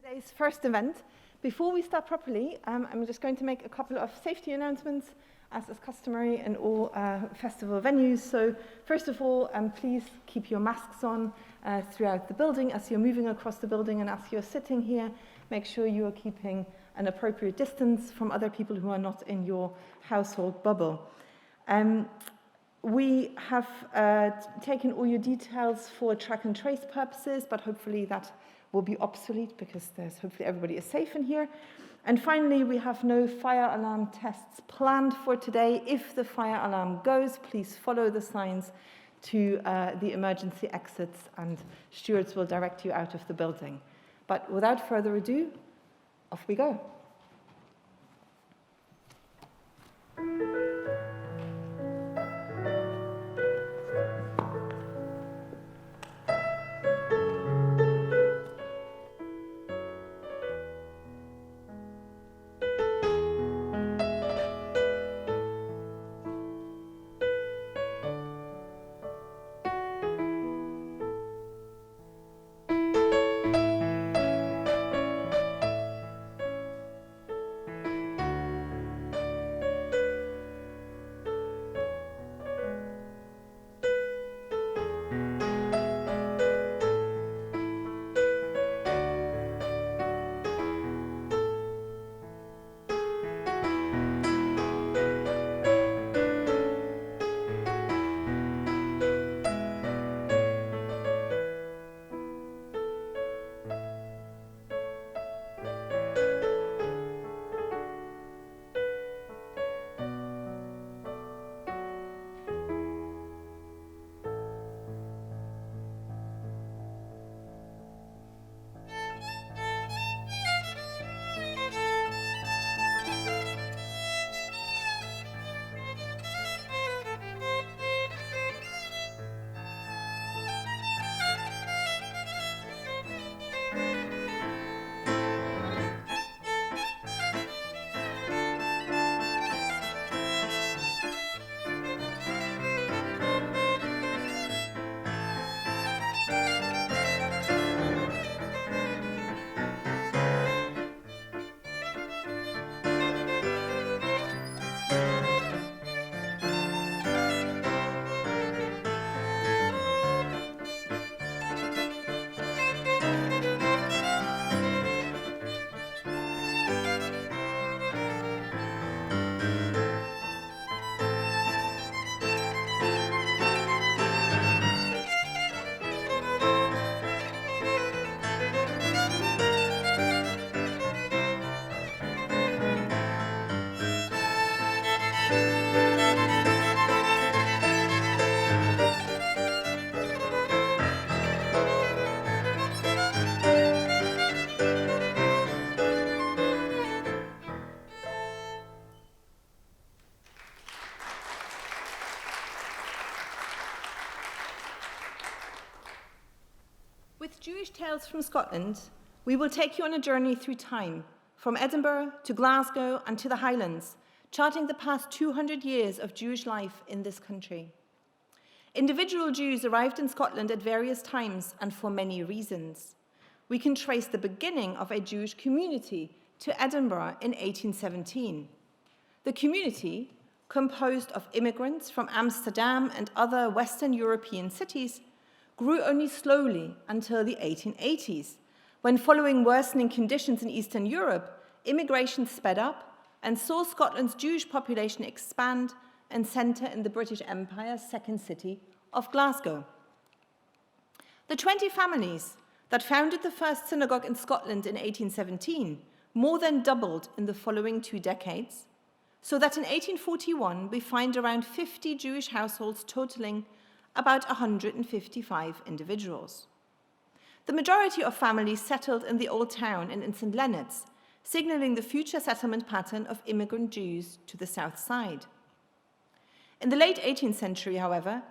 Today's first event. Before we start properly, I'm just going to make a couple of safety announcements, as is customary in all festival venues. So first of all, please keep your masks on throughout the building as you're moving across the building, and as you're sitting here, make sure you are keeping an appropriate distance from other people who are not in your household bubble. We have taken all your details for track and trace purposes, but hopefully that will be obsolete because hopefully everybody is safe in here. And finally, we have no fire alarm tests planned for today. If the fire alarm goes, please follow the signs to the emergency exits, and stewards will direct you out of the building. But without further ado, off we go. With Jewish Tales from Scotland, we will take you on a journey through time, from Edinburgh to Glasgow and to the Highlands, charting the past 200 years of Jewish life in this country. Individual Jews arrived in Scotland at various times and for many reasons. We can trace the beginning of a Jewish community to Edinburgh in 1817. The community, composed of immigrants from Amsterdam and other Western European cities, grew only slowly until the 1880s, when, following worsening conditions in Eastern Europe, immigration sped up and saw Scotland's Jewish population expand and centre in the British Empire's second city of Glasgow. The 20 families that founded the first synagogue in Scotland in 1817 more than doubled in the following 2 decades, so that in 1841 we find around 50 Jewish households totaling about 155 individuals. The majority of families settled in the Old Town and in St. Leonard's, signalling the future settlement pattern of immigrant Jews to the south side. In the late 18th century, however,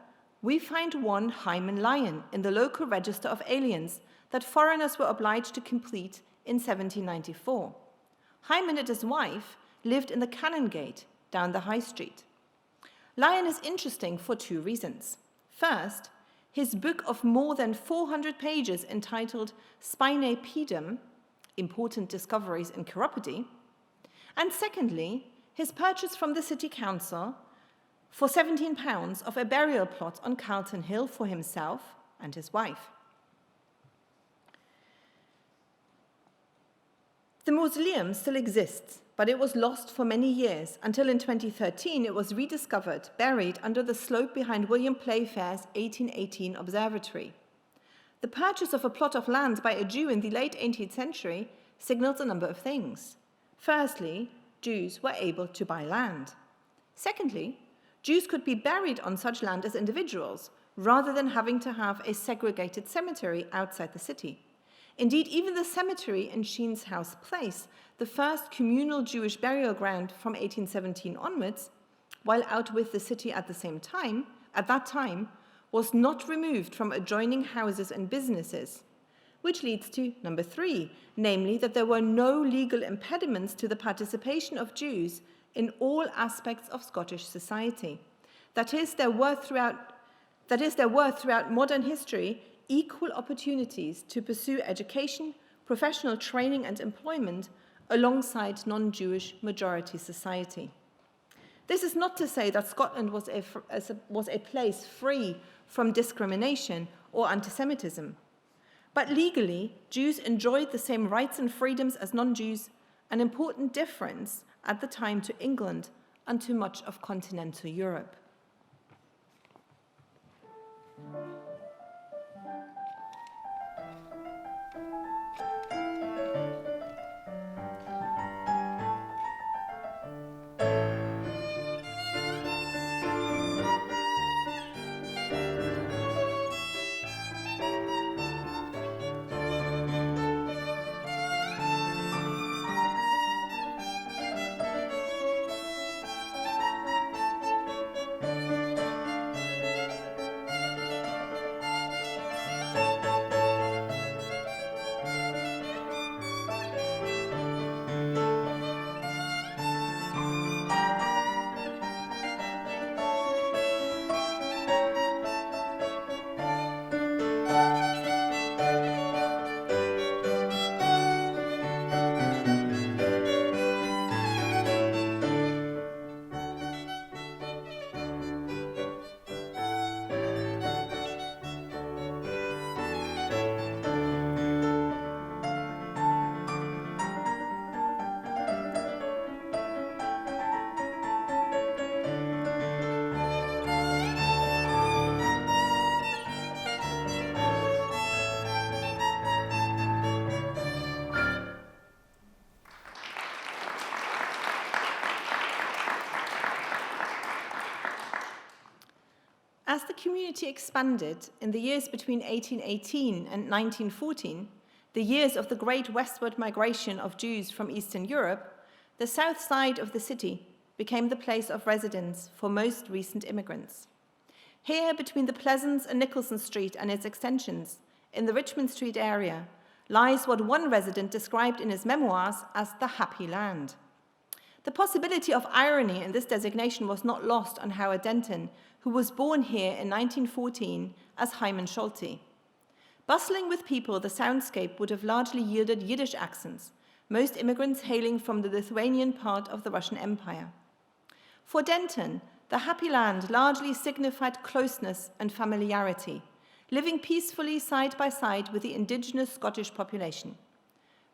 we find one Hyman Lyon in the local register of aliens that foreigners were obliged to complete in 1794. Hyman and his wife lived in the Canongate down the High Street. Lyon is interesting for 2 reasons. First, his book of more than 400 pages entitled Spine Pedum important discoveries in chiropody, and secondly, his purchase from the city council for £17 of a burial plot on Garnet Hill for himself and his wife. The mausoleum still exists, but it was lost for many years until in 2013 it was rediscovered, buried under the slope behind William Playfair's 1818 observatory. The purchase of a plot of land by a Jew in the late 18th century signals a number of things. Firstly, Jews were able to buy land. Secondly, Jews could be buried on such land as individuals, rather than having to have a segregated cemetery outside the city. Indeed, even the cemetery in Sheen's House Place, the first communal Jewish burial ground from 1817 onwards, while out with the city at that time, was not removed from adjoining houses and businesses, which leads to number 3, namely that there were no legal impediments to the participation of Jews in all aspects of Scottish society. That is, there were throughout modern history equal opportunities to pursue education, professional training and employment alongside non-Jewish majority society. This is not to say that Scotland was a place free from discrimination or anti-Semitism, but legally, Jews enjoyed the same rights and freedoms as non-Jews, an important difference at the time to England and to much of continental Europe. As the community expanded in the years between 1818 and 1914, the years of the great westward migration of Jews from Eastern Europe, the south side of the city became the place of residence for most recent immigrants. Here, between the Pleasance and Nicholson Street and its extensions, in the Richmond Street area, lies what one resident described in his memoirs as the Happy Land. The possibility of irony in this designation was not lost on Howard Denton, who was born here in 1914 as Hyman Schulte. Bustling with people, the soundscape would have largely yielded Yiddish accents, most immigrants hailing from the Lithuanian part of the Russian Empire. For Denton, the Happy Land largely signified closeness and familiarity, living peacefully side by side with the indigenous Scottish population.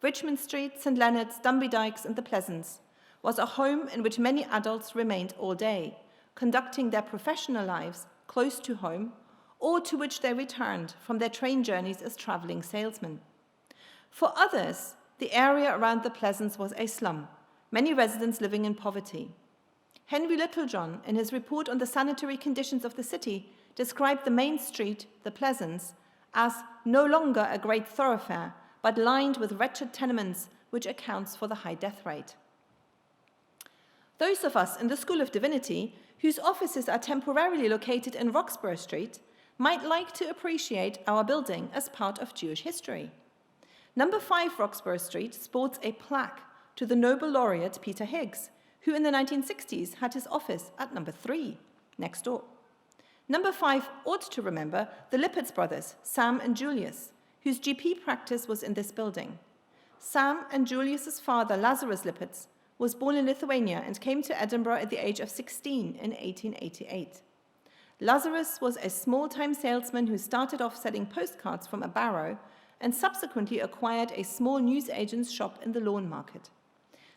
Richmond Street, St. Leonard's, Dunby Dykes, and the Pleasance was a home in which many adults remained all day, conducting their professional lives close to home, or to which they returned from their train journeys as travelling salesmen. For others, the area around the Pleasance was a slum, many residents living in poverty. Henry Littlejohn, in his report on the sanitary conditions of the city, described the main street, the Pleasance, as no longer a great thoroughfare, but lined with wretched tenements, which accounts for the high death rate. Those of us in the School of Divinity, whose offices are temporarily located in Roxburgh Street, might like to appreciate our building as part of Jewish history. Number 5 Roxburgh Street sports a plaque to the Nobel laureate Peter Higgs, who in the 1960s had his office at number 3, next door. Number 5 ought to remember the Lippertz brothers, Sam and Julius, whose GP practice was in this building. Sam and Julius's father, Lazarus Lippitz, was born in Lithuania and came to Edinburgh at the age of 16 in 1888. Lazarus was a small-time salesman who started off selling postcards from a barrow and subsequently acquired a small newsagent's shop in the Lawn Market.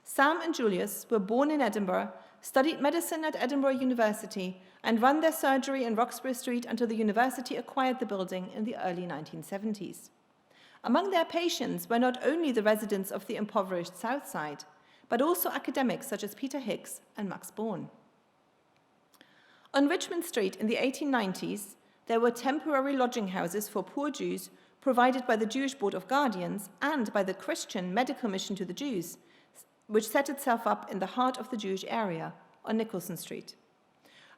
Sam and Julius were born in Edinburgh, studied medicine at Edinburgh University, and ran their surgery in Roxburgh Street until the university acquired the building in the early 1970s. Among their patients were not only the residents of the impoverished South Side, but also academics such as Peter Higgs and Max Born. On Richmond Street in the 1890s, there were temporary lodging houses for poor Jews provided by the Jewish Board of Guardians and by the Christian Medical Mission to the Jews, which set itself up in the heart of the Jewish area on Nicholson Street.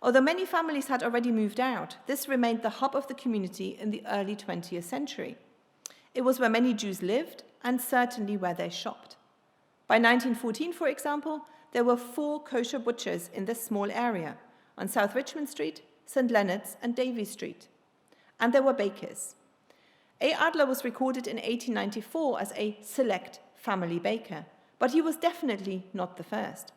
Although many families had already moved out, this remained the hub of the community in the early 20th century. It was where many Jews lived and certainly where they shopped. By 1914, for example, there were 4 kosher butchers in this small area on South Richmond Street, St. Leonard's, and Davy Street. And there were bakers. A. Adler was recorded in 1894 as a select family baker, but he was definitely not the first.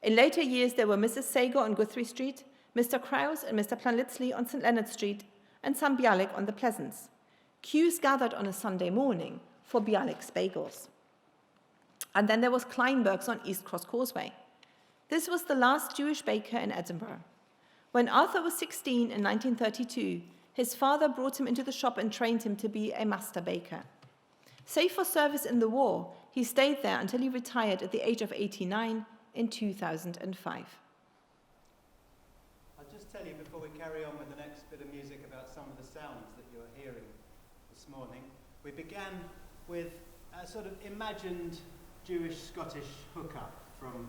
In later years, there were Mrs. Sager on Guthrie Street, Mr. Krause and Mr. Planlitzley on St. Leonard Street, and some Bialik on the Pleasance. Queues gathered on a Sunday morning for Bialik's bagels. And then there was Kleinberg's on East Cross Causeway. This was the last Jewish baker in Edinburgh. When Arthur was 16 in 1932, his father brought him into the shop and trained him to be a master baker. Save for service in the war, he stayed there until he retired at the age of 89 in 2005. I'll just tell you before we carry on with the next bit of music about some of the sounds that you're hearing this morning. We began with a sort of imagined Jewish-Scottish hookup from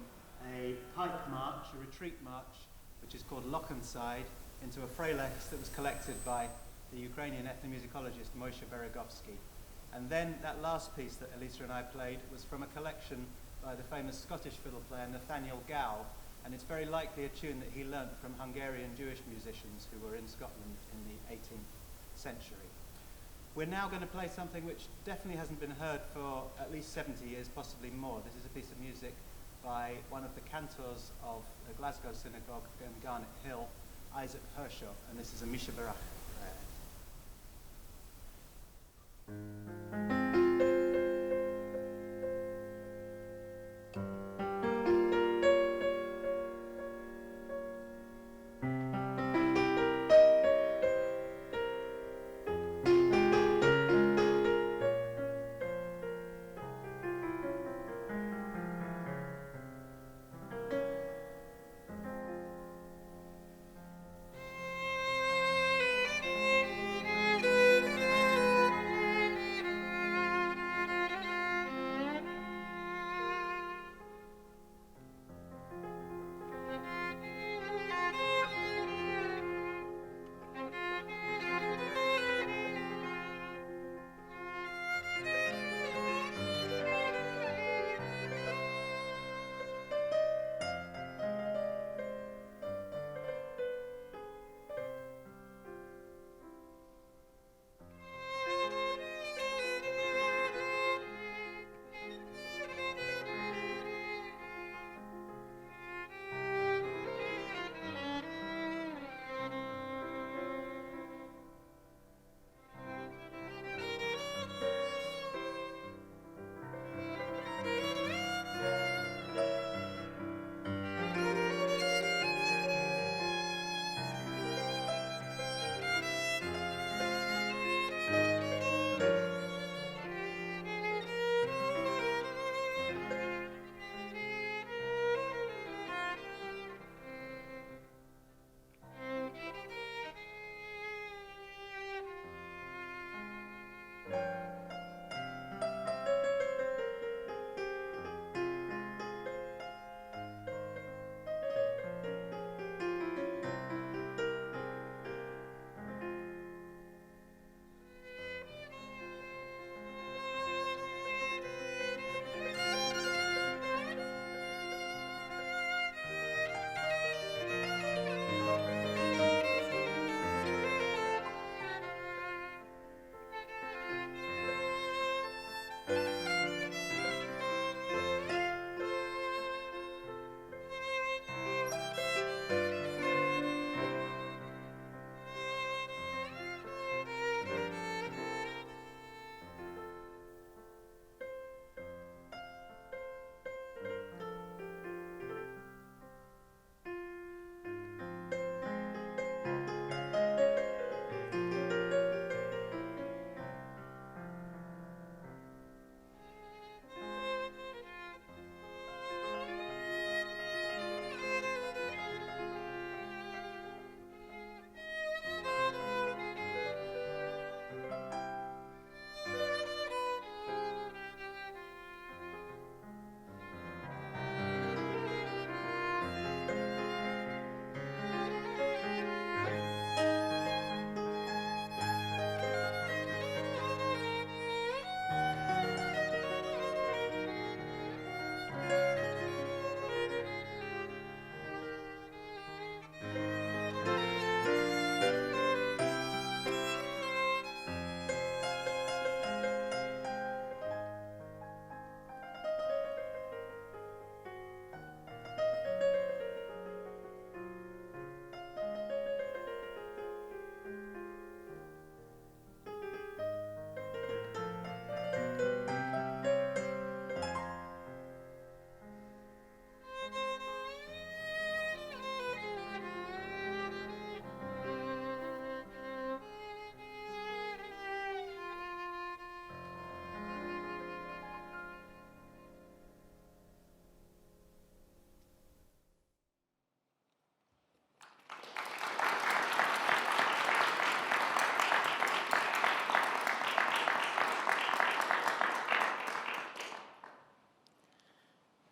a pike march, a retreat march, which is called Lochenside, into a Frelex that was collected by the Ukrainian ethnomusicologist Moshe Beregovsky. And then that last piece that Elisa and I played was from a collection by the famous Scottish fiddle player Nathaniel Gow, and it's very likely a tune that he learnt from Hungarian Jewish musicians who were in Scotland in the 18th century. We're now going to play something which definitely hasn't been heard for at least 70 years, possibly more. This is a piece of music by one of the cantors of the Glasgow Synagogue in Garnet Hill, Isaac Hershaw, and this is a Misha Barach prayer.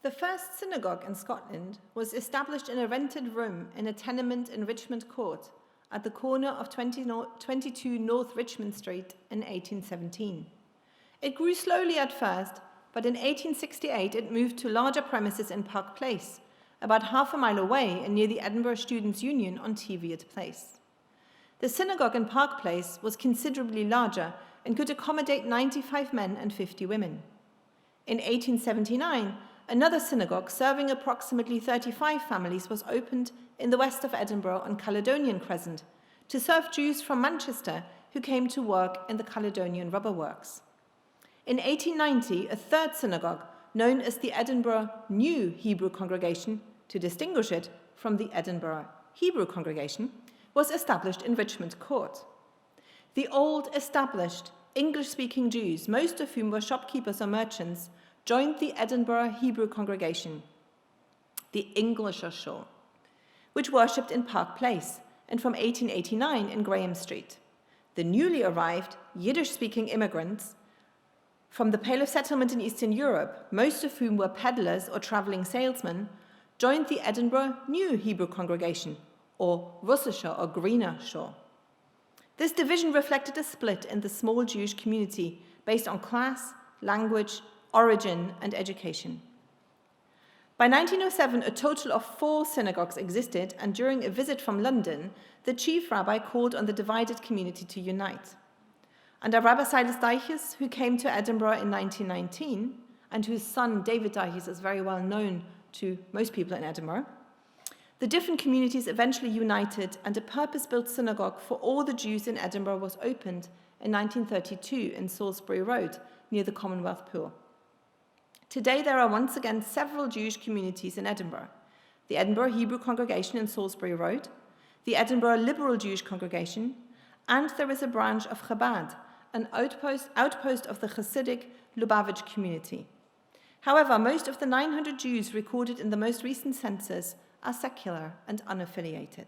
The first synagogue in Scotland was established in a rented room in a tenement in Richmond Court at the corner of 22 North Richmond Street in 1817. It grew slowly at first, but in 1868 it moved to larger premises in Park Place, about half a mile away and near the Edinburgh Students' Union on Teviot Place. The synagogue in Park Place was considerably larger and could accommodate 95 men and 50 women. In 1879, another synagogue serving approximately 35 families was opened in the west of Edinburgh on Caledonian Crescent to serve Jews from Manchester who came to work in the Caledonian rubber works. In 1890, a third synagogue, known as the Edinburgh New Hebrew Congregation, to distinguish it from the Edinburgh Hebrew Congregation, was established in Richmond Court. The old, established, English-speaking Jews, most of whom were shopkeepers or merchants, joined the Edinburgh Hebrew Congregation, the Englisher Shore, which worshipped in Park Place, and from 1889 in Graham Street. The newly arrived Yiddish-speaking immigrants from the Pale of Settlement in Eastern Europe, most of whom were peddlers or traveling salesmen, joined the Edinburgh New Hebrew Congregation, or Russischer or Greener Shore. This division reflected a split in the small Jewish community based on class, language, origin, and education. By 1907, a total of 4 synagogues existed, and during a visit from London, the chief rabbi called on the divided community to unite. Under Rabbi Silas Deiches, who came to Edinburgh in 1919, and whose son David Deiches is very well known to most people in Edinburgh, the different communities eventually united, and a purpose-built synagogue for all the Jews in Edinburgh was opened in 1932 in Salisbury Road, near the Commonwealth Pool. Today there are once again several Jewish communities in Edinburgh: the Edinburgh Hebrew Congregation in Salisbury Road, the Edinburgh Liberal Jewish Congregation, and there is a branch of Chabad, an outpost of the Hasidic Lubavitch community. However, most of the 900 Jews recorded in the most recent census are secular and unaffiliated.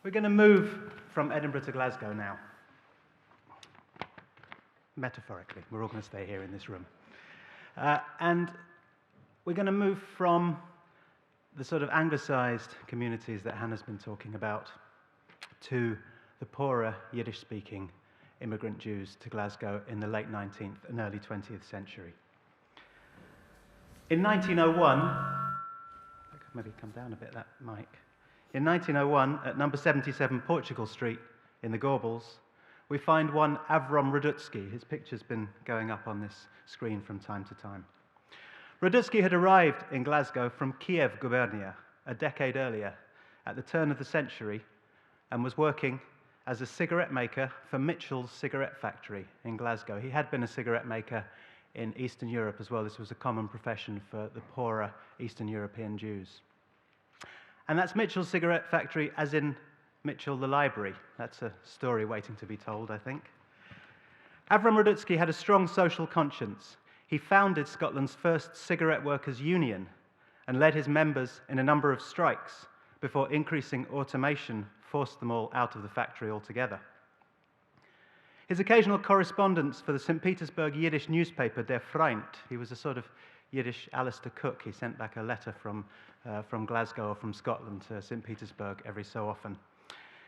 We're going to move from Edinburgh to Glasgow now. Metaphorically, we're all going to stay here in this room. And we're going to move from the sort of anglicised communities that Hannah's been talking about to the poorer Yiddish-speaking immigrant Jews to Glasgow in the late 19th and early 20th century. In 1901, I could maybe come down a bit, that mic. In 1901, at number 77 Portugal Street in the Gorbals, we find one Avrom Radutsky. His picture's been going up on this screen from time to time. Radutsky had arrived in Glasgow from Kiev Gubernia a decade earlier, at the turn of the century, and was working as a cigarette maker for Mitchell's cigarette factory in Glasgow. He had been a cigarette maker in Eastern Europe as well. This was a common profession for the poorer Eastern European Jews. And that's Mitchell's cigarette factory, as in Mitchell the library. That's a story waiting to be told, I think. Avram Radutsky had a strong social conscience. He founded Scotland's first cigarette workers' union and led his members in a number of strikes before increasing automation forced them all out of the factory altogether. His occasional correspondence for the St. Petersburg Yiddish newspaper Der Freund, he was a sort of Yiddish Alistair Cook. He sent back a letter from Glasgow or from Scotland to St. Petersburg every so often.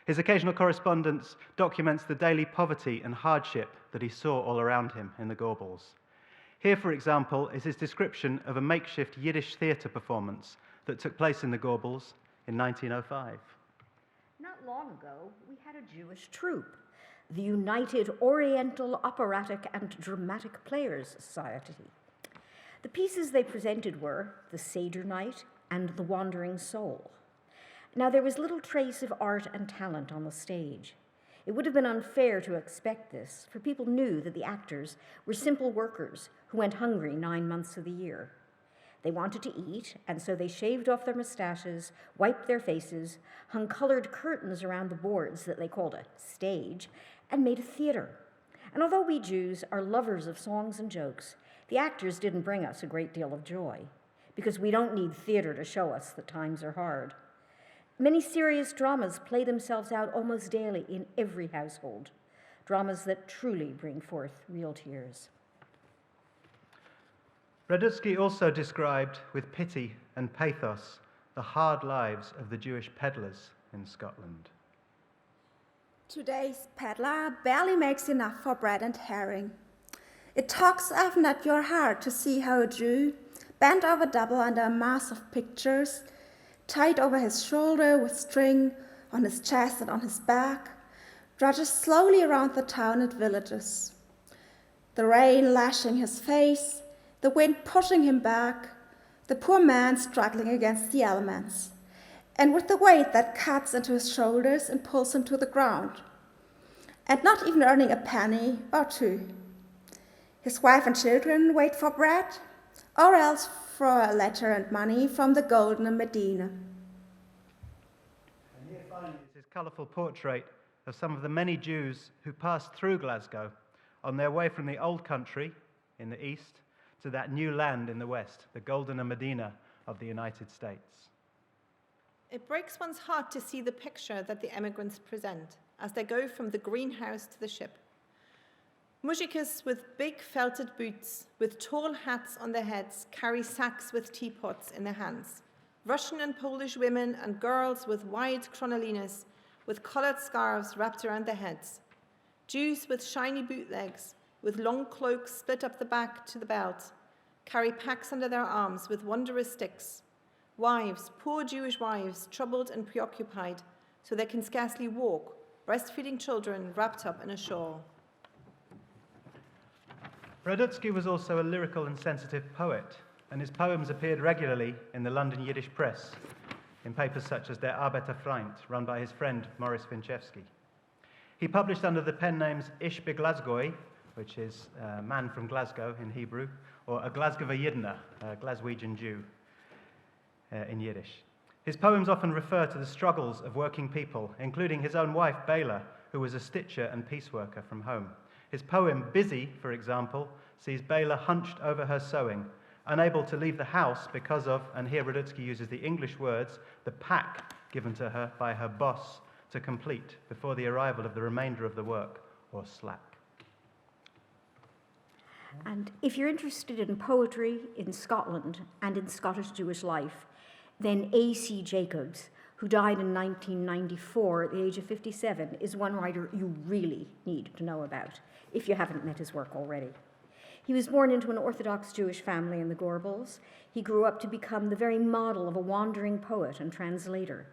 His occasional correspondence documents the daily poverty and hardship that he saw all around him in the Gorbals. Here, for example, is his description of a makeshift Yiddish theatre performance that took place in the Gorbals in 1905. Not long ago, we had a Jewish troupe, the United Oriental Operatic and Dramatic Players Society. The pieces they presented were The Seder Night and The Wandering Soul. Now, there was little trace of art and talent on the stage. It would have been unfair to expect this, for people knew that the actors were simple workers who went hungry 9 months of the year. They wanted to eat, and so they shaved off their mustaches, wiped their faces, hung colored curtains around the boards that they called a stage, and made a theater. And although we Jews are lovers of songs and jokes, the actors didn't bring us a great deal of joy, because we don't need theater to show us that times are hard. Many serious dramas play themselves out almost daily in every household, dramas that truly bring forth real tears. Radutsky also described with pity and pathos the hard lives of the Jewish peddlers in Scotland. Today's peddler barely makes enough for bread and herring. It tugs often at your heart to see how a Jew, bent over double under a mass of pictures, tied over his shoulder with string, on his chest and on his back, trudges slowly around the town and villages. The rain lashing his face, the wind pushing him back, the poor man struggling against the elements, and with the weight that cuts into his shoulders and pulls him to the ground, and not even earning a penny or two. His wife and children wait for bread, or else for a letter and money from the Golden Medina. And here finally is his colourful portrait of some of the many Jews who passed through Glasgow on their way from the old country in the east to that new land in the west, the Golden Medina of the United States. It breaks one's heart to see the picture that the emigrants present as they go from the greenhouse to the ship. Mujikas with big felted boots, with tall hats on their heads, carry sacks with teapots in their hands. Russian and Polish women and girls with wide crinolinas, with coloured scarves wrapped around their heads. Jews with shiny bootlegs, with long cloaks split up the back to the belt, carry packs under their arms with wondrous sticks. Wives, poor Jewish wives, troubled and preoccupied, so they can scarcely walk, breastfeeding children wrapped up in a shawl. Radutsky was also a lyrical and sensitive poet, and his poems appeared regularly in the London Yiddish press, in papers such as Der Arbeiterfreund, run by his friend Morris Winchevsky. He published under the pen names Ish Beglasgoy, which is man from Glasgow in Hebrew, or a Glasgower Yidna, a Glaswegian Jew in Yiddish. His poems often refer to the struggles of working people, including his own wife, Bela, who was a stitcher and pieceworker from home. His poem, Busy, for example, sees Bela hunched over her sewing, unable to leave the house because of, and here Radutsky uses the English words, the pack given to her by her boss to complete before the arrival of the remainder of the work, or slack. And if you're interested in poetry in Scotland and in Scottish Jewish life, then A.C. Jacobs, who died in 1994 at the age of 57, is one writer you really need to know about, if you haven't met his work already. He was born into an Orthodox Jewish family in the Gorbals. He grew up to become the very model of a wandering poet and translator.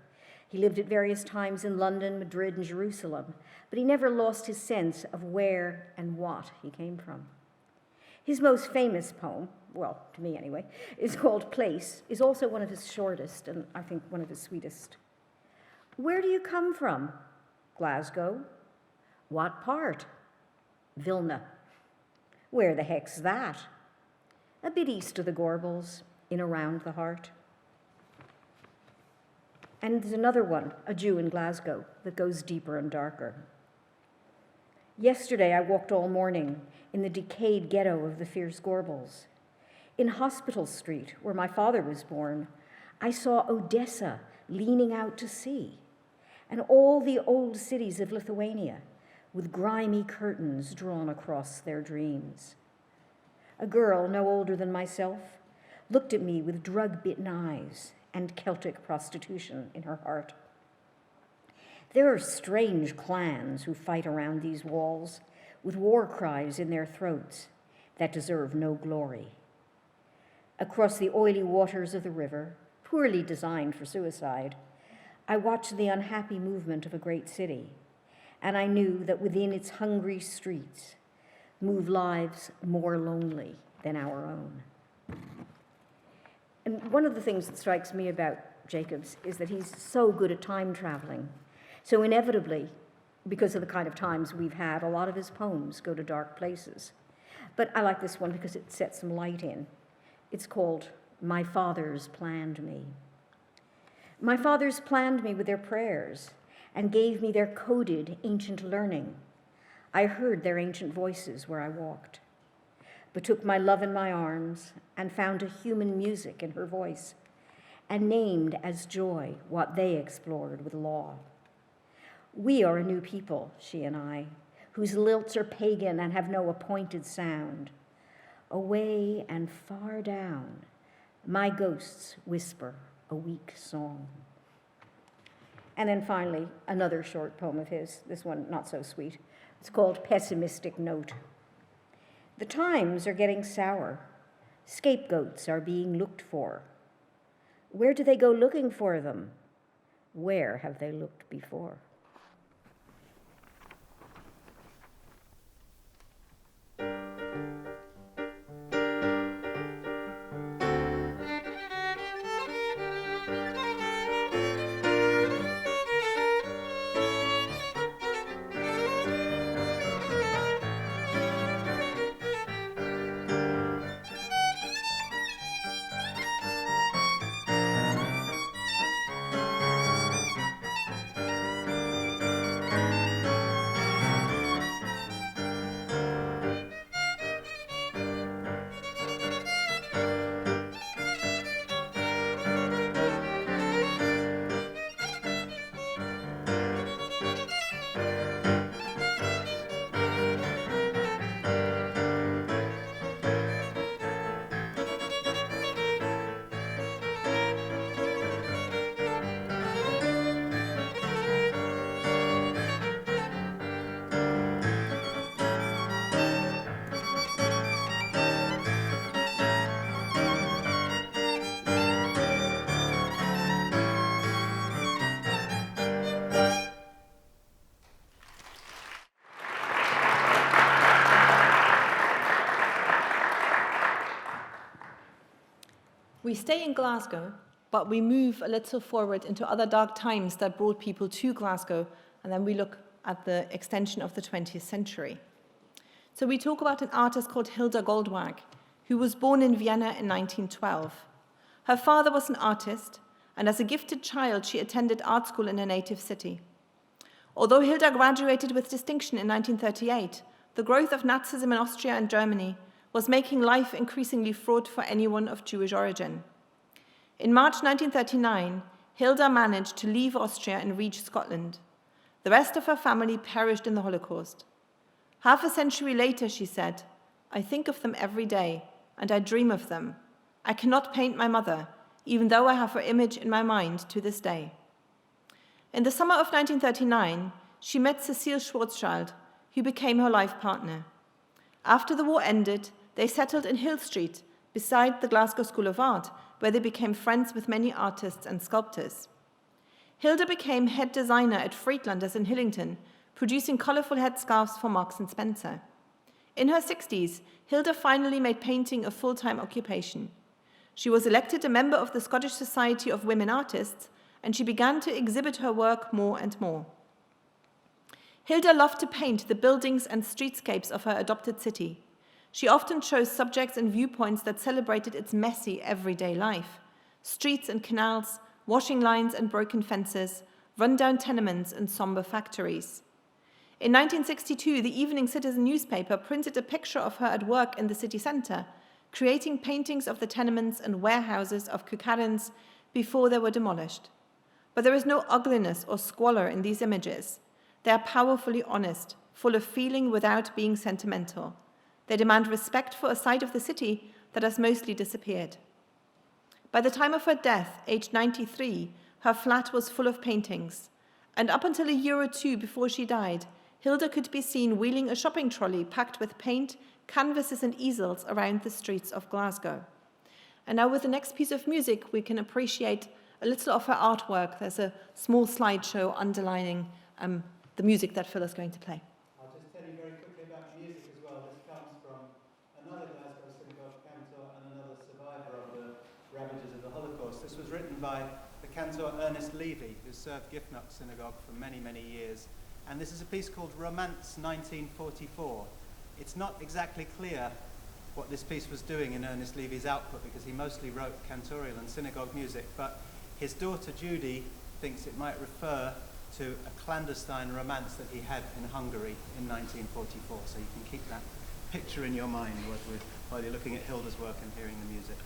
He lived at various times in London, Madrid, and Jerusalem, but he never lost his sense of where and what he came from. His most famous poem, well, to me anyway, is called Place, is also one of his shortest and I think one of his sweetest. Where do you come from? Glasgow. What part? Vilna. Where the heck's that? A bit east of the Gorbals, in around the heart. And there's another one, A Jew in Glasgow, that goes deeper and darker. Yesterday I walked all morning in the decayed ghetto of the fierce Gorbals. In Hospital Street, where my father was born, I saw Odessa leaning out to sea, and all the old cities of Lithuania with grimy curtains drawn across their dreams. A girl no older than myself looked at me with drug-bitten eyes and Celtic prostitution in her heart. There are strange clans who fight around these walls with war cries in their throats that deserve no glory. Across the oily waters of the river, poorly designed for suicide, I watched the unhappy movement of a great city, and I knew that within its hungry streets move lives more lonely than our own. And one of the things that strikes me about Jacobs is that he's so good at time traveling. So inevitably, because of the kind of times we've had, a lot of his poems go to dark places. But I like this one because it sets some light in. It's called My Fathers Planned Me. My fathers planned me with their prayers and gave me their coded ancient learning. I heard their ancient voices where I walked, but took my love in my arms and found a human music in her voice and named as joy what they explored with law. We are a new people, she and I, whose lilts are pagan and have no appointed sound. Away and far down, my ghosts whisper a weak song. And then finally, another short poem of his, this one not so sweet. It's called Pessimistic Note. The times are getting sour. Scapegoats are being looked for. Where do they go looking for them? Where have they looked before? We stay in Glasgow, but we move a little forward into other dark times that brought people to Glasgow, and then we look at the extension of the 20th century. So we talk about an artist called Hilda Goldwag, who was born in Vienna in 1912. Her father was an artist, and as a gifted child, she attended art school in her native city. Although Hilda graduated with distinction in 1938, the growth of Nazism in Austria and Germany was making life increasingly fraught for anyone of Jewish origin. In March 1939, Hilda managed to leave Austria and reach Scotland. The rest of her family perished in the Holocaust. Half a century later, she said, "I think of them every day, and I dream of them. I cannot paint my mother, even though I have her image in my mind to this day." In the summer of 1939, she met Cecile Schwarzschild, who became her life partner. After the war ended, they settled in Hill Street, beside the Glasgow School of Art, where they became friends with many artists and sculptors. Hilda became head designer at Friedlanders in Hillington, producing colourful headscarves for Marks and Spencer. In her 60s, Hilda finally made painting a full-time occupation. She was elected a member of the Scottish Society of Women Artists, and she began to exhibit her work more and more. Hilda loved to paint the buildings and streetscapes of her adopted city. She often chose subjects and viewpoints that celebrated its messy everyday life: streets and canals, washing lines and broken fences, run-down tenements and somber factories. In 1962, the Evening Citizen newspaper printed a picture of her at work in the city centre, creating paintings of the tenements and warehouses of Cucharins before they were demolished. But there is no ugliness or squalor in these images. They are powerfully honest, full of feeling without being sentimental. They demand respect for a side of the city that has mostly disappeared. By the time of her death, aged 93, her flat was full of paintings, and up until a year or two before she died, Hilda could be seen wheeling a shopping trolley packed with paint, canvases and easels around the streets of Glasgow. And now with the next piece of music, we can appreciate a little of her artwork. There's a small slideshow underlining the music that Phil is going to play. I'll just tell you very quickly about music as well. This comes from another Glasgow synagogue cantor and another survivor of the ravages of the Holocaust. This was written by the cantor Ernest Levy, who served Giffnock Synagogue for many, many years. And this is a piece called Romance 1944. It's not exactly clear what this piece was doing in Ernest Levy's output, because he mostly wrote cantorial and synagogue music, but his daughter Judy thinks it might refer to a clandestine romance that he had in Hungary in 1944. So you can keep that picture in your mind while you're looking at Hilda's work and hearing the music.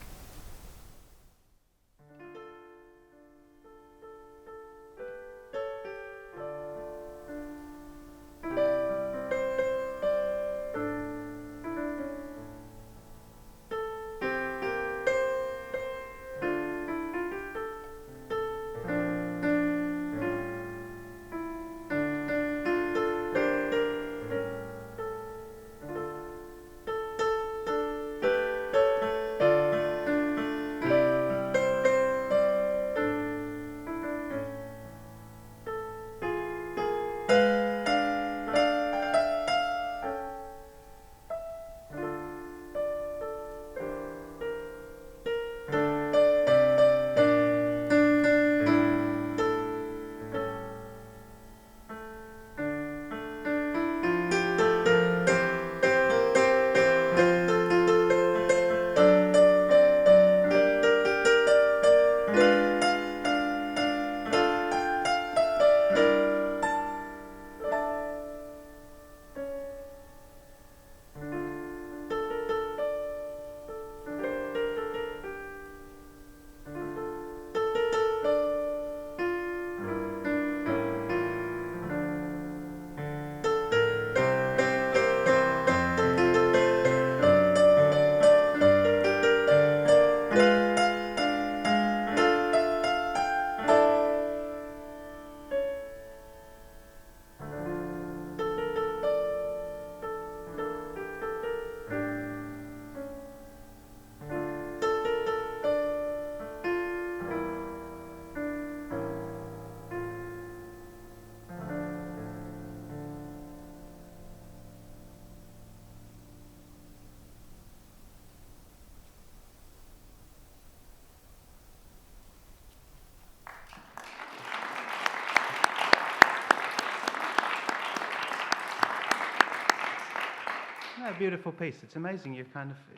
A beautiful piece. It's amazing.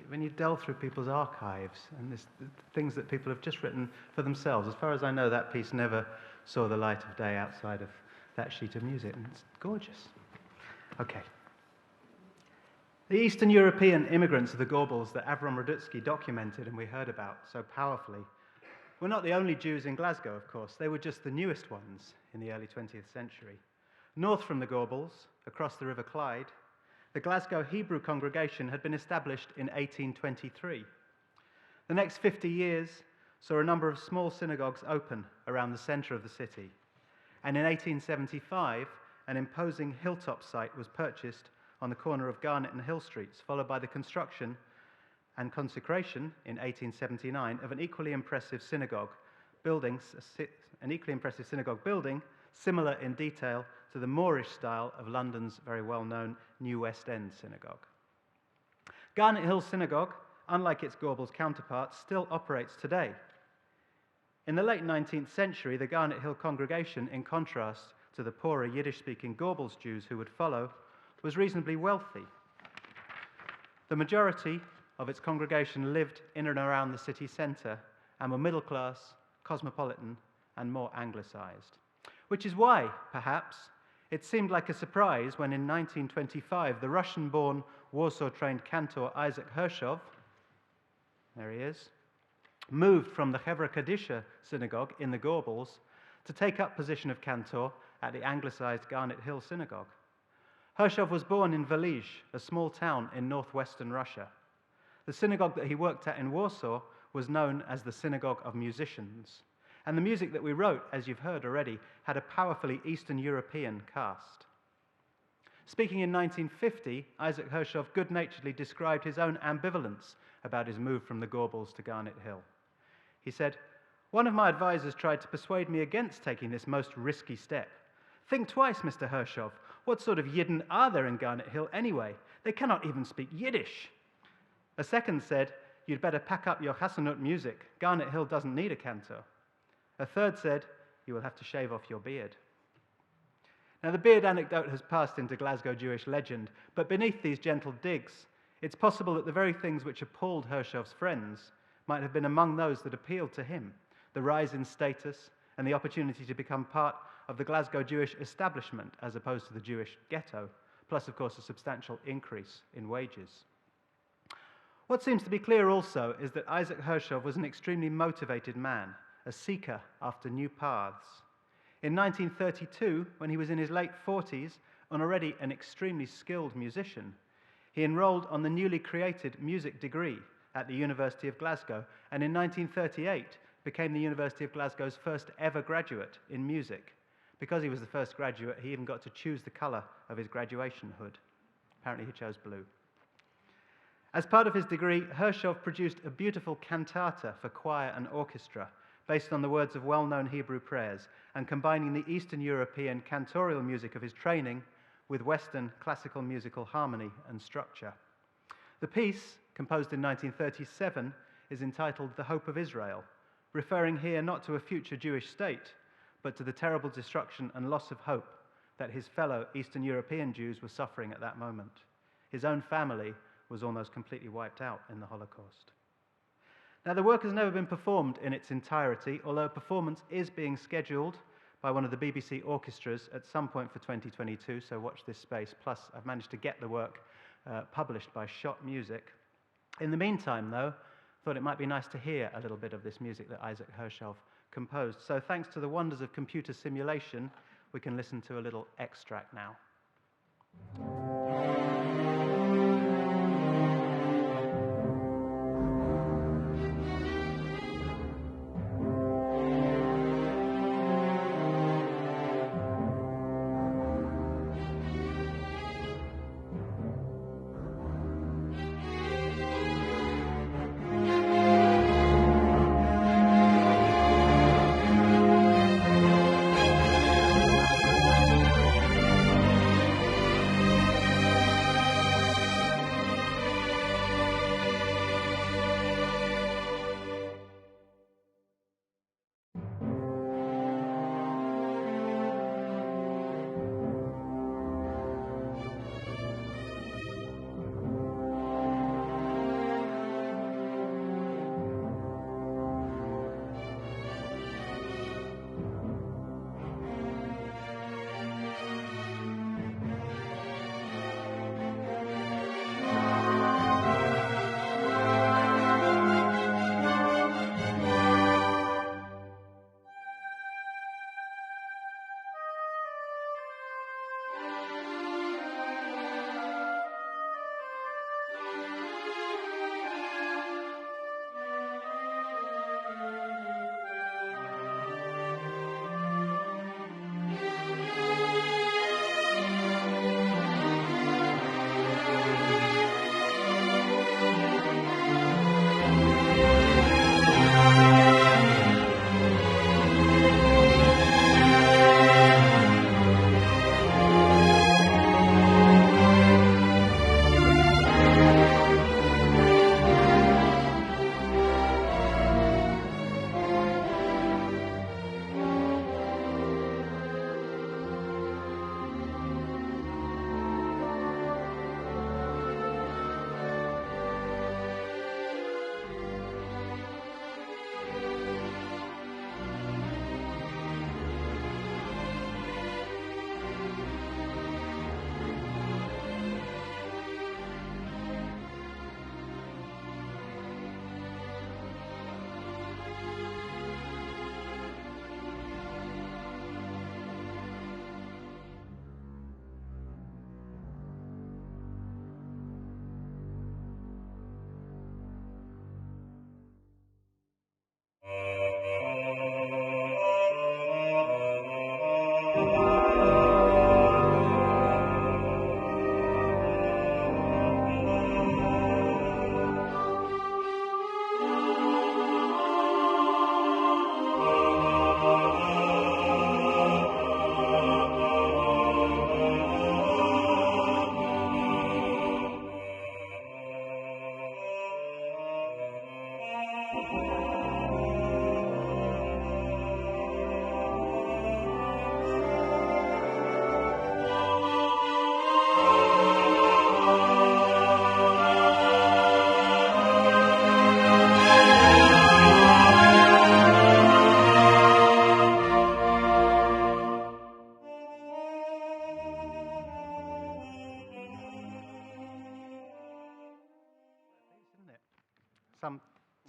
When you delve through people's archives and the things that people have just written for themselves. As far as I know, that piece never saw the light of day outside of that sheet of music, and it's gorgeous. Okay. The Eastern European immigrants of the Gorbals that Avram Radutsky documented and we heard about so powerfully were not the only Jews in Glasgow, of course. They were just the newest ones in the early 20th century. North from the Gorbals, across the River Clyde, the Glasgow Hebrew congregation had been established in 1823. The next 50 years saw a number of small synagogues open around the centre of the city. And in 1875, an imposing hilltop site was purchased on the corner of Garnet and Hill Streets, followed by the construction and consecration in 1879 of an equally impressive synagogue building, an equally impressive synagogue building, similar in detail to the Moorish style of London's very well-known New West End synagogue. Garnet Hill Synagogue, unlike its Gorbals counterparts, still operates today. In the late 19th century, the Garnet Hill congregation, in contrast to the poorer Yiddish-speaking Gorbals Jews who would follow, was reasonably wealthy. The majority of its congregation lived in and around the city centre and were middle class, cosmopolitan, and more anglicised. Which is why, perhaps, it seemed like a surprise when in 1925 the Russian-born, Warsaw-trained cantor Isaac Hershov, there he is, moved from the Chevra Kadisha synagogue in the Gorbals to take up position of cantor at the anglicised Garnet Hill synagogue. Hershov was born in Velizh, a small town in northwestern Russia. The synagogue that he worked at in Warsaw was known as the Synagogue of Musicians, and the music that we wrote, as you've heard already, had a powerfully Eastern European cast. Speaking in 1950, Isaac Hershov good-naturedly described his own ambivalence about his move from the Gorbals to Garnet Hill. He said, "One of my advisors tried to persuade me against taking this most risky step. Think twice, Mr. Hershov. What sort of Yidden are there in Garnet Hill anyway? They cannot even speak Yiddish." A second said, "You'd better pack up your Chassanut music. Garnet Hill doesn't need a cantor." A third said, "You will have to shave off your beard." Now, the beard anecdote has passed into Glasgow Jewish legend, but beneath these gentle digs, it's possible that the very things which appalled Hershov's friends might have been among those that appealed to him: the rise in status and the opportunity to become part of the Glasgow Jewish establishment as opposed to the Jewish ghetto, plus, of course, a substantial increase in wages. What seems to be clear also is that Isaac Hershov was an extremely motivated man, a seeker after new paths. In 1932, when he was in his late 40s and already an extremely skilled musician, he enrolled on the newly created music degree at the University of Glasgow, and in 1938 became the University of Glasgow's first ever graduate in music. Because he was the first graduate, he even got to choose the colour of his graduation hood. Apparently he chose blue. As part of his degree, Hershov produced a beautiful cantata for choir and orchestra, based on the words of well-known Hebrew prayers, and combining the Eastern European cantorial music of his training with Western classical musical harmony and structure. The piece, composed in 1937, is entitled "The Hope of Israel," referring here not to a future Jewish state, but to the terrible destruction and loss of hope that his fellow Eastern European Jews were suffering at that moment. His own family was almost completely wiped out in the Holocaust. Now, the work has never been performed in its entirety, although a performance is being scheduled by one of the BBC orchestras at some point for 2022, so watch this space. Plus, I've managed to get the work published by Shot Music. In the meantime, though, I thought it might be nice to hear a little bit of this music that Isaac Hershov composed. So thanks to the wonders of computer simulation, we can listen to a little extract now.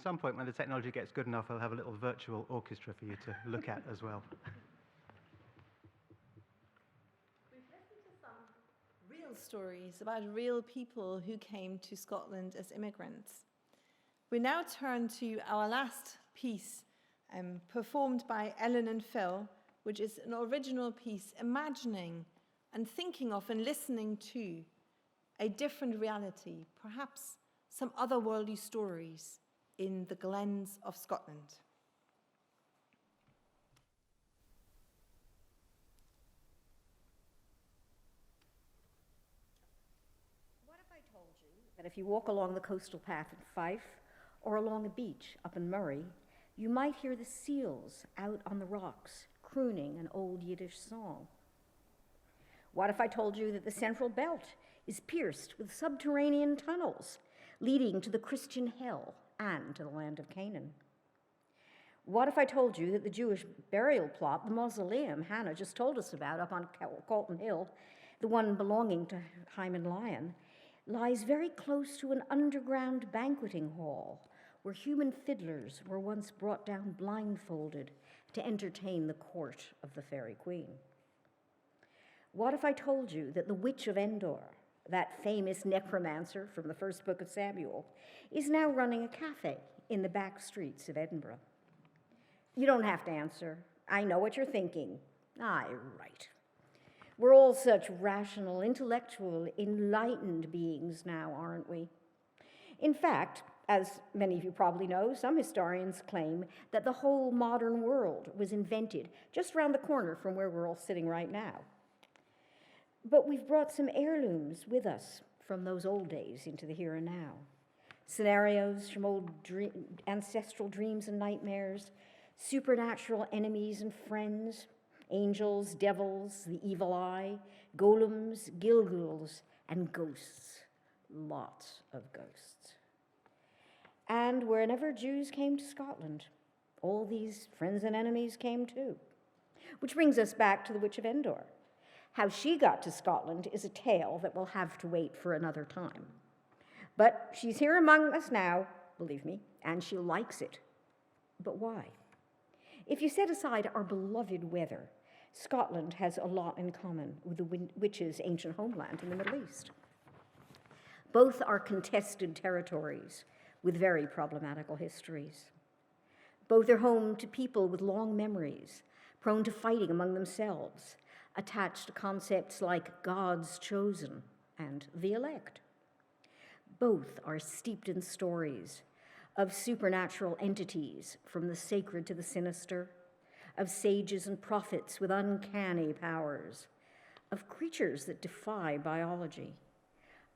Some point when the technology gets good enough, I'll have a little virtual orchestra for you to look at as well. We've listened to some real stories about real people who came to Scotland as immigrants. We now turn to our last piece, performed by Ellen and Phil, which is an original piece imagining and thinking of and listening to a different reality, perhaps some otherworldly stories in the glens of Scotland. What if I told you that if you walk along the coastal path in Fife or along a beach up in Murray, you might hear the seals out on the rocks crooning an old Yiddish song? What if I told you that the Central Belt is pierced with subterranean tunnels leading to the Christian hell and to the land of Canaan? What if I told you that the Jewish burial plot, the mausoleum Hannah just told us about up on Garnet Hill, the one belonging to Hyman Lyon, lies very close to an underground banqueting hall where human fiddlers were once brought down blindfolded to entertain the court of the fairy queen? What if I told you that the Witch of Endor, that famous necromancer from the first book of Samuel, is now running a cafe in the back streets of Edinburgh? You don't have to answer. I know what you're thinking. Aye, right. We're all such rational, intellectual, enlightened beings now, aren't we? In fact, as many of you probably know, some historians claim that the whole modern world was invented just around the corner from where we're all sitting right now. But we've brought some heirlooms with us from those old days into the here and now. Scenarios from old ancestral dreams and nightmares, supernatural enemies and friends, angels, devils, the evil eye, golems, gilguls, and ghosts. Lots of ghosts. And whenever Jews came to Scotland, all these friends and enemies came too. Which brings us back to the Witch of Endor. How she got to Scotland is a tale that will have to wait for another time. But she's here among us now, believe me, and she likes it. But why? If you set aside our beloved weather, Scotland has a lot in common with the witch's ancient homeland in the Middle East. Both are contested territories with very problematical histories. Both are home to people with long memories, prone to fighting among themselves, attached to concepts like God's chosen and the elect. Both are steeped in stories of supernatural entities, from the sacred to the sinister, of sages and prophets with uncanny powers, of creatures that defy biology,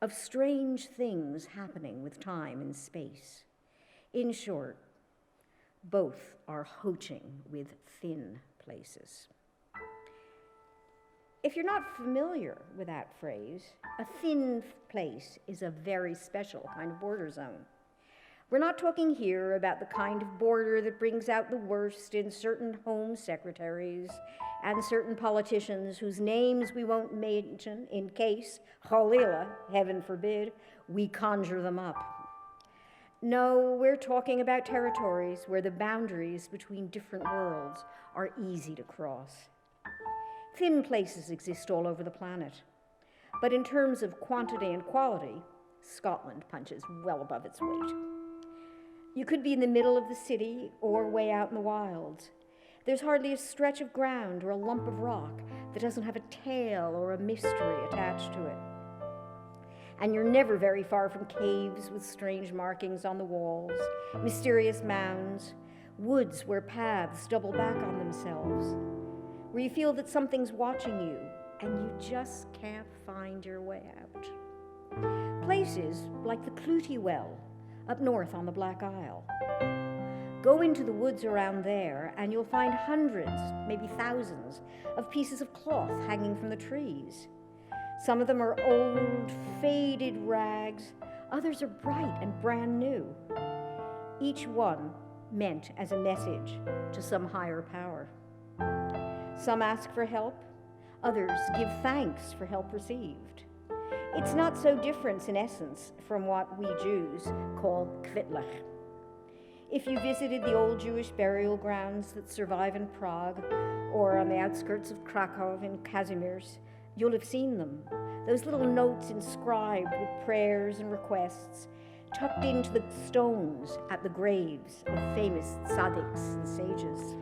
of strange things happening with time and space. In short, both are hoaching with thin places. If you're not familiar with that phrase, a thin place is a very special kind of border zone. We're not talking here about the kind of border that brings out the worst in certain home secretaries and certain politicians whose names we won't mention in case, Hallelujah, heaven forbid, we conjure them up. No, we're talking about territories where the boundaries between different worlds are easy to cross. Thin places exist all over the planet, but in terms of quantity and quality, Scotland punches well above its weight. You could be in the middle of the city or way out in the wilds. There's hardly a stretch of ground or a lump of rock that doesn't have a tale or a mystery attached to it. And you're never very far from caves with strange markings on the walls, mysterious mounds, woods where paths double back on themselves, where you feel that something's watching you and you just can't find your way out. Places like the Clootie Well up north on the Black Isle, Go into the woods around there and you'll find hundreds, maybe thousands, of pieces of cloth hanging from the trees. Some of them are old, faded rags. Others are bright and brand new. Each one meant as a message to some higher power. Some ask for help. Others give thanks for help received. It's not so different in essence from what we Jews call kvitlach. If you visited the old Jewish burial grounds that survive in Prague or on the outskirts of Krakow in Kazimierz, you'll have seen them. Those little notes inscribed with prayers and requests tucked into the stones at the graves of famous tzaddiks and sages.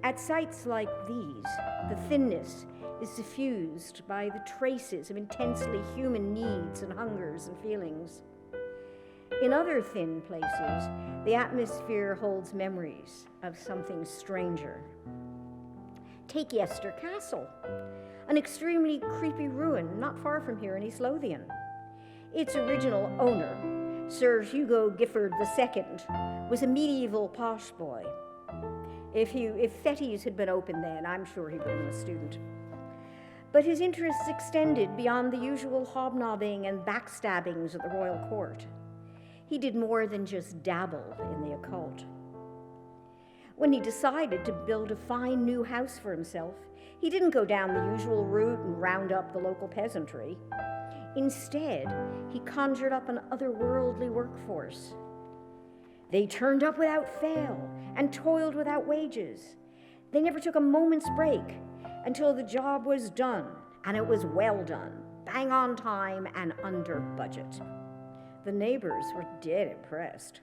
At sites like these, the thinness is suffused by the traces of intensely human needs and hungers and feelings. In other thin places, the atmosphere holds memories of something stranger. Take Yester Castle, an extremely creepy ruin not far from here in East Lothian. Its original owner, Sir Hugo Gifford II, was a medieval posh boy. If Fettes had been open then, I'm sure he would have been a student. But his interests extended beyond the usual hobnobbing and backstabbings at the royal court. He did more than just dabble in the occult. When he decided to build a fine new house for himself, he didn't go down the usual route and round up the local peasantry. Instead, he conjured up an otherworldly workforce. They turned up without fail and toiled without wages. They never took a moment's break until the job was done, and it was well done, bang on time and under budget. The neighbors were dead impressed,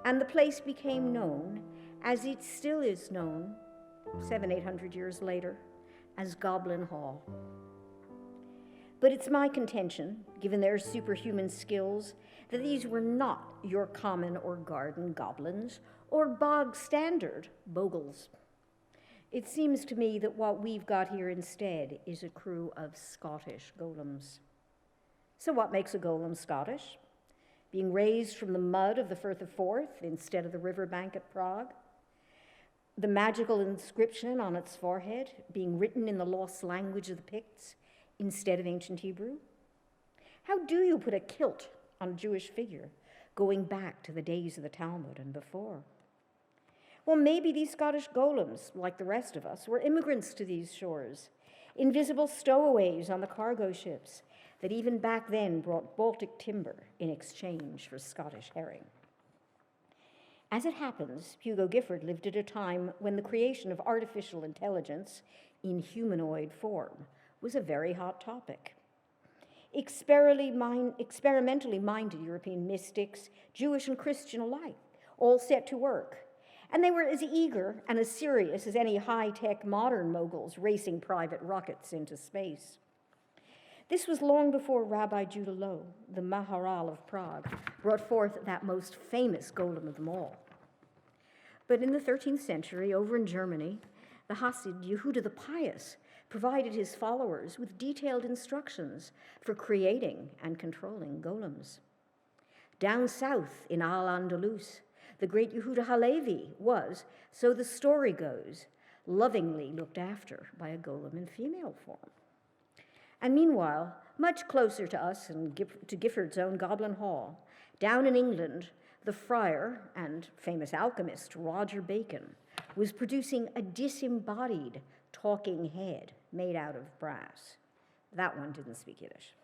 and the place became known, as it still is known, 700-800 years later, as Goblin Hall. But it's my contention, given their superhuman skills, that these were not your common or garden goblins or bog standard bogles. It seems to me that what we've got here instead is a crew of Scottish golems. So what makes a golem Scottish? Being raised from the mud of the Firth of Forth instead of the riverbank at Prague? The magical inscription on its forehead being written in the lost language of the Picts instead of ancient Hebrew? How do you put a kilt on a Jewish figure going back to the days of the Talmud and before? Well, maybe these Scottish golems, like the rest of us, were immigrants to these shores, invisible stowaways on the cargo ships that even back then brought Baltic timber in exchange for Scottish herring. As it happens, Hugo Gifford lived at a time when the creation of artificial intelligence in humanoid form was a very hot topic. Experimentally minded European mystics, Jewish and Christian alike, all set to work. And they were as eager and as serious as any high-tech modern moguls racing private rockets into space. This was long before Rabbi Judah Loew, the Maharal of Prague, brought forth that most famous golem of them all. But in the 13th century, over in Germany, the Hasid Yehuda the Pious provided his followers with detailed instructions for creating and controlling golems. Down south in Al-Andalus, the great Yehuda Halevi was, so the story goes, lovingly looked after by a golem in female form. And meanwhile, much closer to us and to Gifford's own Goblin Hall, down in England, the friar and famous alchemist Roger Bacon was producing a disembodied talking head made out of brass. That one didn't speak Yiddish.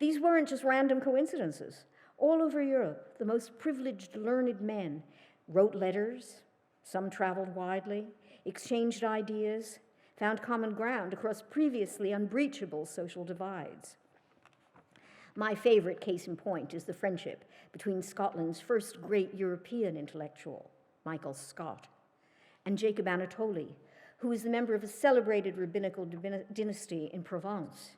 These weren't just random coincidences. All over Europe, the most privileged, learned men wrote letters, some traveled widely, exchanged ideas, found common ground across previously unbreachable social divides. My favorite case in point is the friendship between Scotland's first great European intellectual, Michael Scott, and Jacob Anatoli, who was the member of a celebrated rabbinical dynasty in Provence.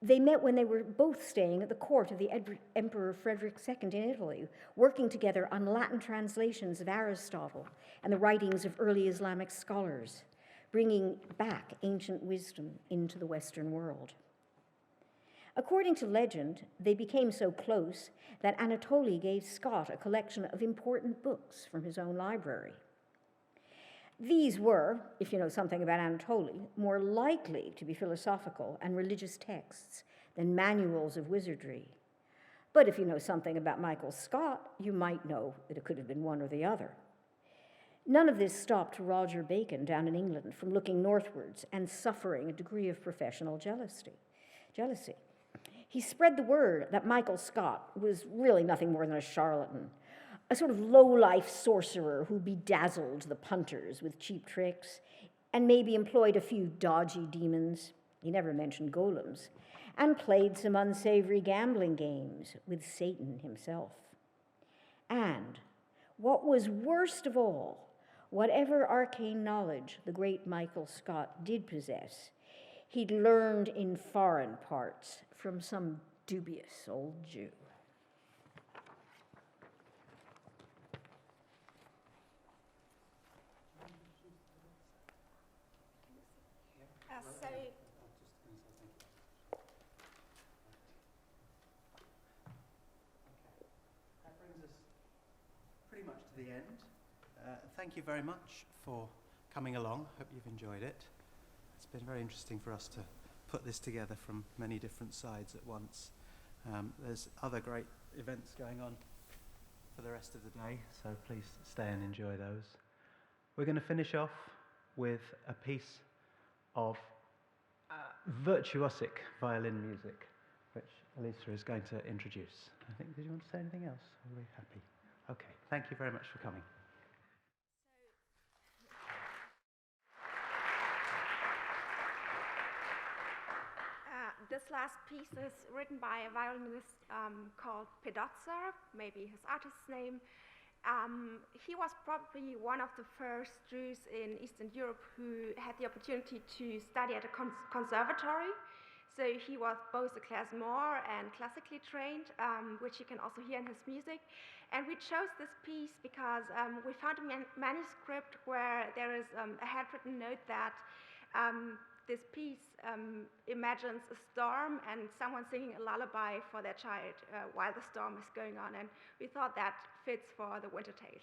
They met when they were both staying at the court of the Emperor Frederick II in Italy, working together on Latin translations of Aristotle and the writings of early Islamic scholars, bringing back ancient wisdom into the Western world. According to legend, they became so close that Anatoly gave Scott a collection of important books from his own library. These were, if you know something about Anatoly, more likely to be philosophical and religious texts than manuals of wizardry. But if you know something about Michael Scott, you might know that it could have been one or the other. None of this stopped Roger Bacon down in England from looking northwards and suffering a degree of professional jealousy. He spread the word that Michael Scott was really nothing more than a charlatan, a sort of low-life sorcerer who bedazzled the punters with cheap tricks and maybe employed a few dodgy demons, he never mentioned golems, and played some unsavory gambling games with Satan himself. And what was worst of all, whatever arcane knowledge the great Michael Scott did possess, he'd learned in foreign parts from some dubious old Jew. That brings us pretty much to the end. Thank you very much for coming along. Hope you've enjoyed it. It's been very interesting for us to put this together from many different sides at once. There's other great events going on for the rest of the day, so please stay and enjoy those. We're going to finish off with a piece of virtuosic violin music, which Elisa is going to introduce. I think, did you want to say anything else? Are we happy? Okay, thank you very much for coming. This last piece is written by a violinist called Pedozza, maybe his artist's name. He was probably one of the first Jews in Eastern Europe who had the opportunity to study at a conservatory. So he was both a klezmer and classically trained, which you can also hear in his music. And we chose this piece because we found a manuscript where there is a handwritten note that this piece imagines a storm and someone singing a lullaby for their child while the storm is going on. And we thought that fits for the winter tales.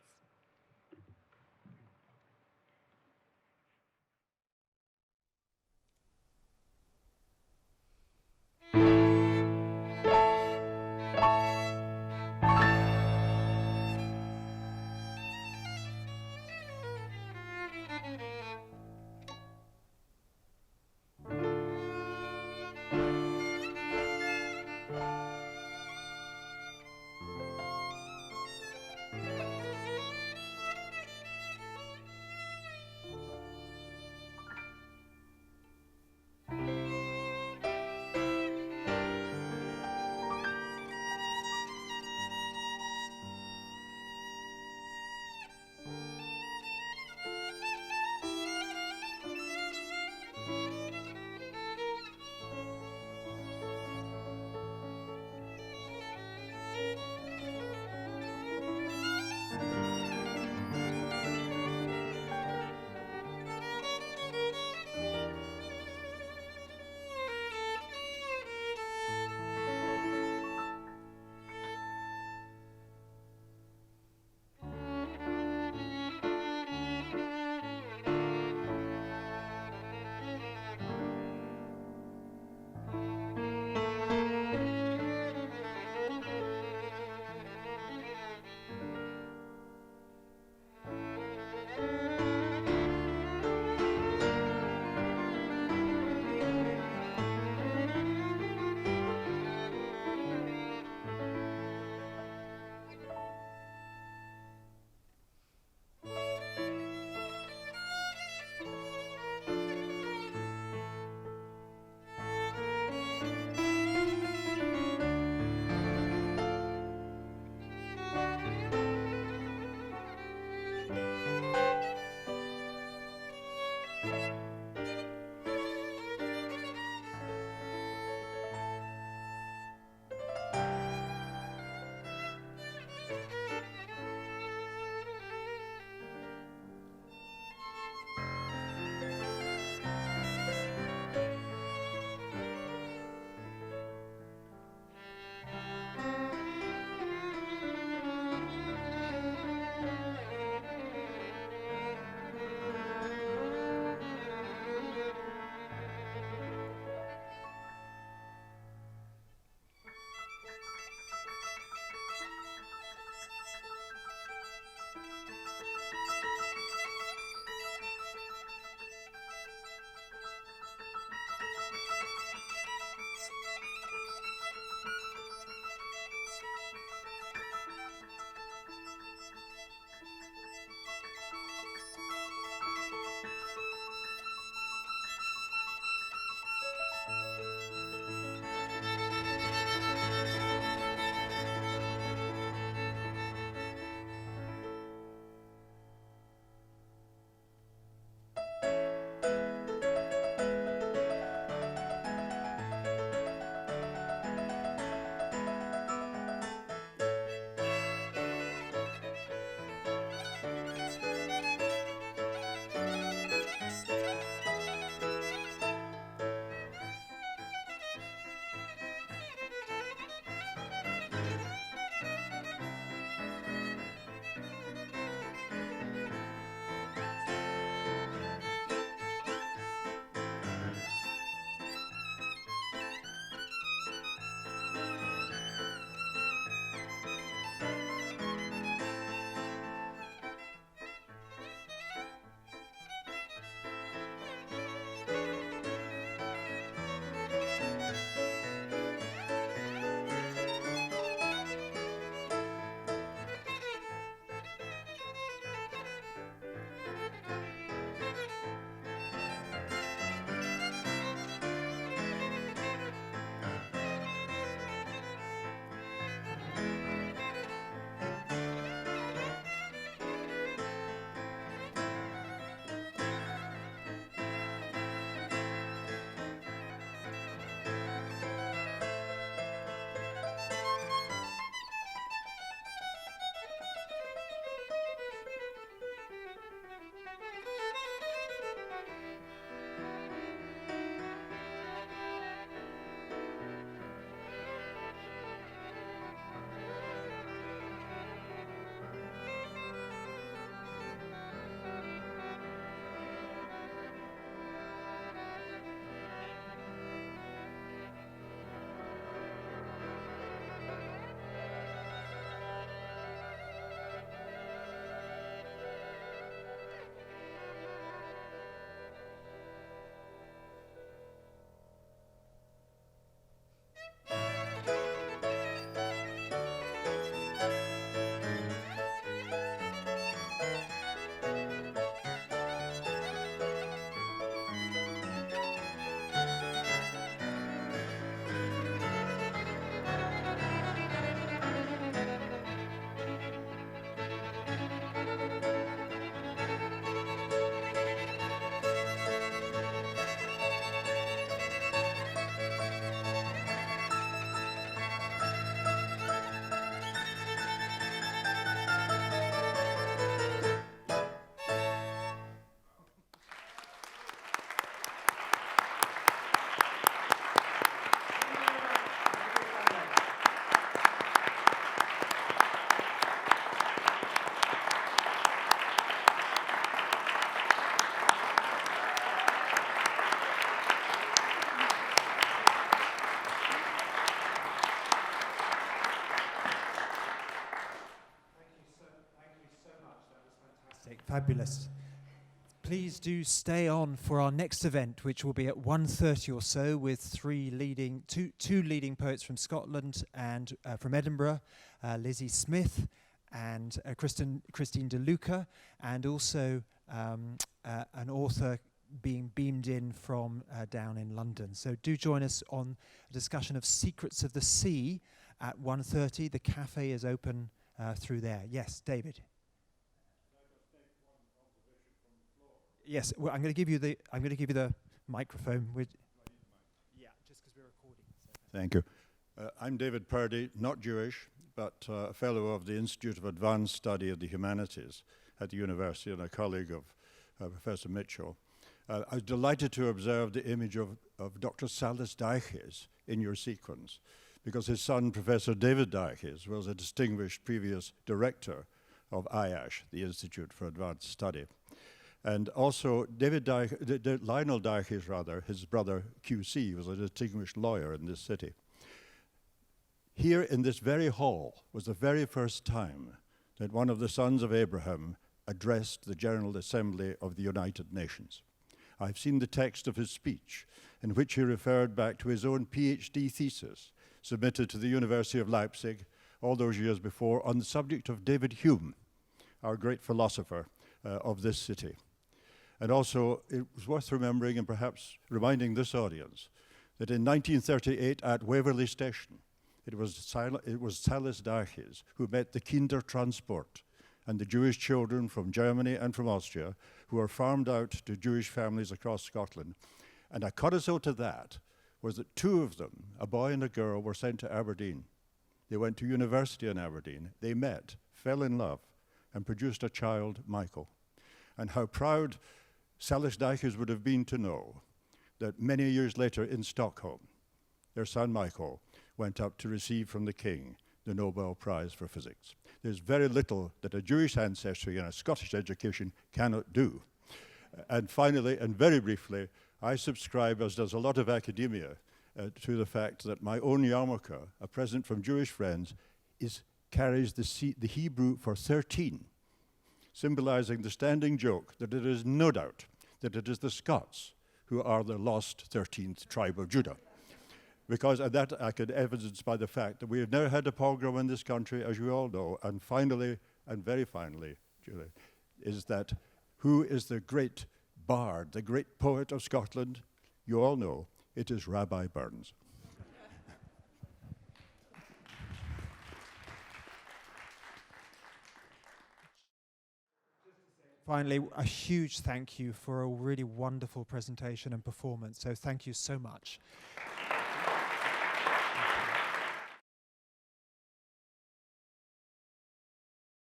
Fantastic, fabulous. Please do stay on for our next event, which will be at 1:30 or so, with two leading poets from Scotland and from Edinburgh, Lizzie Smith and Christine De Luca, and also an author being beamed in from down in London. So do join us on a discussion of Secrets of the Sea at 1:30. The cafe is open through there. Yes, David. Yes, well, I'm going to give you the microphone. Yeah, just because we're recording. So. Thank you. I'm David Purdy, not Jewish, but a fellow of the Institute of Advanced Study of the Humanities at the university and a colleague of Professor Mitchell. I was delighted to observe the image of Dr. Salis Deiches in your sequence, because his son, Professor David Deiches, was a distinguished previous director of IASH, the Institute for Advanced Study. And also, Lionel Deiches, his brother QC, was a distinguished lawyer in this city. Here in this very hall was the very first time that one of the sons of Abraham addressed the General Assembly of the United Nations. I've seen the text of his speech, in which he referred back to his own PhD thesis, submitted to the University of Leipzig all those years before, on the subject of David Hume, our great philosopher of this city. And also, it was worth remembering and perhaps reminding this audience that in 1938 at Waverley Station, it was Salis Deiches who met the Kindertransport and the Jewish children from Germany and from Austria who were farmed out to Jewish families across Scotland. And a codicil to that was that two of them, a boy and a girl, were sent to Aberdeen. They went to university in Aberdeen. They met, fell in love, and produced a child, Michael. And how proud Salis Deiches would have been to know that many years later in Stockholm, their son Michael went up to receive from the king the Nobel Prize for Physics. There's very little that a Jewish ancestry and a Scottish education cannot do. And finally, and very briefly, I subscribe, as does a lot of academia, to the fact that my own yarmulke, a present from Jewish friends, carries the Hebrew for 13, symbolizing the standing joke that it is no doubt that it is the Scots who are the lost 13th tribe of Judah. Because of that I could evidence by the fact that we have now had a pogrom in this country, as you all know, and finally, and very finally, Julie, is that who is the great bard, the great poet of Scotland? You all know, it is Rabbi Burns. Finally, a huge thank you for a really wonderful presentation and performance. So thank you so much.